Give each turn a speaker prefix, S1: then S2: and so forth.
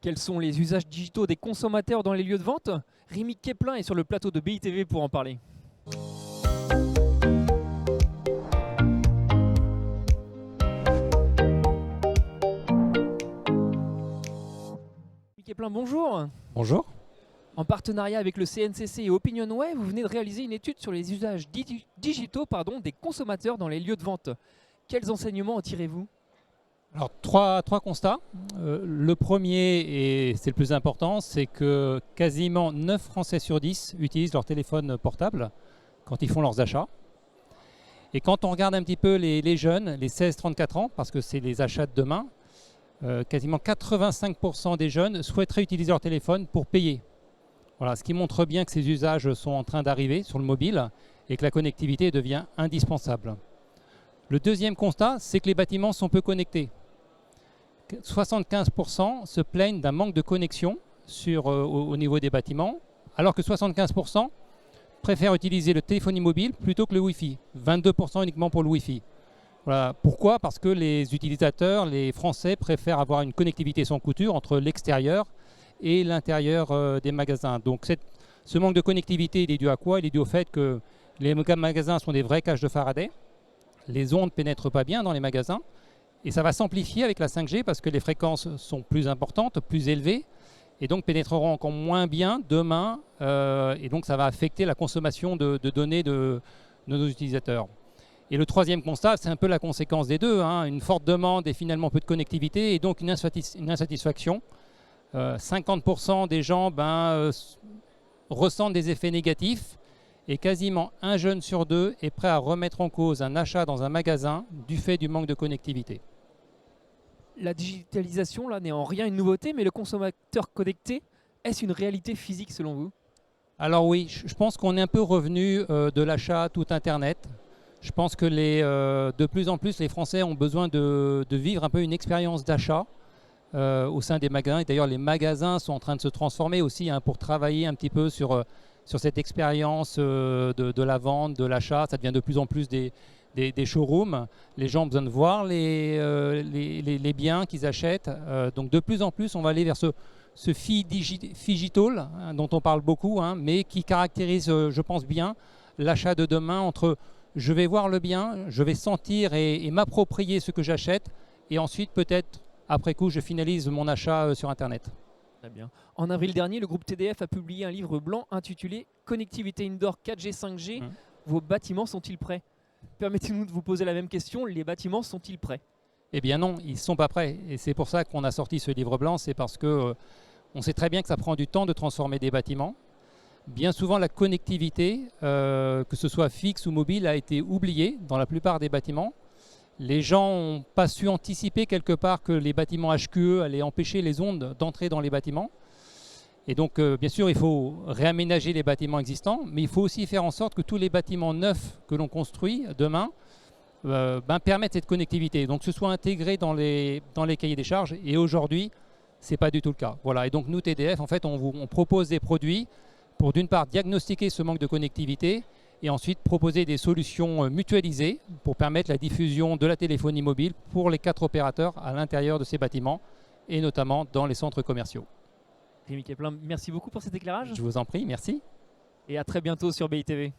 S1: Quels sont les usages digitaux des consommateurs dans les lieux de vente? Rémi Keplin est sur le plateau de BITV pour en parler. Rémi Keplin, bonjour.
S2: Bonjour.
S1: En partenariat avec le CNCC et OpinionWay, vous venez de réaliser une étude sur les usages digitaux des consommateurs dans les lieux de vente. Quels enseignements en tirez-vous?
S2: Alors, trois constats. Le premier, et c'est le plus important, c'est que quasiment 9 Français sur 10 utilisent leur téléphone portable quand ils font leurs achats. Et quand on regarde un petit peu les jeunes, les 16-34 ans, parce que c'est les achats de demain, quasiment 85% des jeunes souhaiteraient utiliser leur téléphone pour payer. Voilà, ce qui montre bien que ces usages sont en train d'arriver sur le mobile et que la connectivité devient indispensable. Le deuxième constat, c'est que les bâtiments sont peu connectés. 75% se plaignent d'un manque de connexion au niveau des bâtiments, alors que 75% préfèrent utiliser le téléphonie mobile plutôt que le Wi-Fi. 22% uniquement pour le Wi-Fi. Voilà. Pourquoi? Parce que les utilisateurs, les Français, préfèrent avoir une connectivité sans couture entre l'extérieur et l'intérieur des magasins. Donc ce manque de connectivité, il est dû à quoi? Il est dû au fait que les magasins sont des vraies cages de Faraday. Les ondes ne pénètrent pas bien dans les magasins. Et ça va s'amplifier avec la 5G parce que les fréquences sont plus importantes, plus élevées, et donc pénétreront encore moins bien demain. Et donc ça va affecter la consommation de données de nos utilisateurs. Et le troisième constat, c'est un peu la conséquence des deux, hein, une forte demande et finalement peu de connectivité, et donc une insatisfaction. 50% des gens ressentent des effets négatifs, et quasiment un jeune sur deux est prêt à remettre en cause un achat dans un magasin du fait du manque de connectivité.
S1: La digitalisation là n'est en rien une nouveauté, mais le consommateur connecté, est-ce une réalité physique selon vous?
S2: Alors oui, je pense qu'on est un peu revenu de l'achat tout Internet. Je pense que de plus en plus les Français ont besoin de vivre un peu une expérience d'achat au sein des magasins. Et d'ailleurs les magasins sont en train de se transformer aussi, hein, pour travailler un petit peu sur cette expérience de la vente, de l'achat. Ça devient de plus en plus des showrooms. Les gens ont besoin de voir les biens qu'ils achètent. Donc de plus en plus, on va aller vers ce phygital, hein, dont on parle beaucoup, hein, mais qui caractérise, je pense bien, l'achat de demain entre je vais voir le bien, je vais sentir et m'approprier ce que j'achète, et ensuite peut-être, après coup, je finalise mon achat sur Internet.
S1: Très bien. En avril dernier, le groupe TDF a publié un livre blanc intitulé Connectivité indoor 4G 5G. Vos bâtiments sont-ils prêts? Permettez-nous de vous poser la même question, les bâtiments sont-ils prêts?
S2: Eh bien non, ils ne sont pas prêts. Et c'est pour ça qu'on a sorti ce livre blanc, c'est parce que on sait très bien que ça prend du temps de transformer des bâtiments. Bien souvent, la connectivité, que ce soit fixe ou mobile, a été oubliée dans la plupart des bâtiments. Les gens n'ont pas su anticiper quelque part que les bâtiments HQE allaient empêcher les ondes d'entrer dans les bâtiments. Et donc, bien sûr, il faut réaménager les bâtiments existants, mais il faut aussi faire en sorte que tous les bâtiments neufs que l'on construit demain permettent cette connectivité. Donc, que ce soit intégré dans les cahiers des charges. Et aujourd'hui, ce n'est pas du tout le cas. Voilà. Et donc, nous, TDF, en fait, on propose des produits pour, d'une part, diagnostiquer ce manque de connectivité, et ensuite proposer des solutions mutualisées pour permettre la diffusion de la téléphonie mobile pour les 4 opérateurs à l'intérieur de ces bâtiments, et notamment dans les centres commerciaux.
S1: Rémi Keplin, merci beaucoup pour cet éclairage.
S2: Je vous en prie, merci.
S1: Et à très bientôt sur BITV.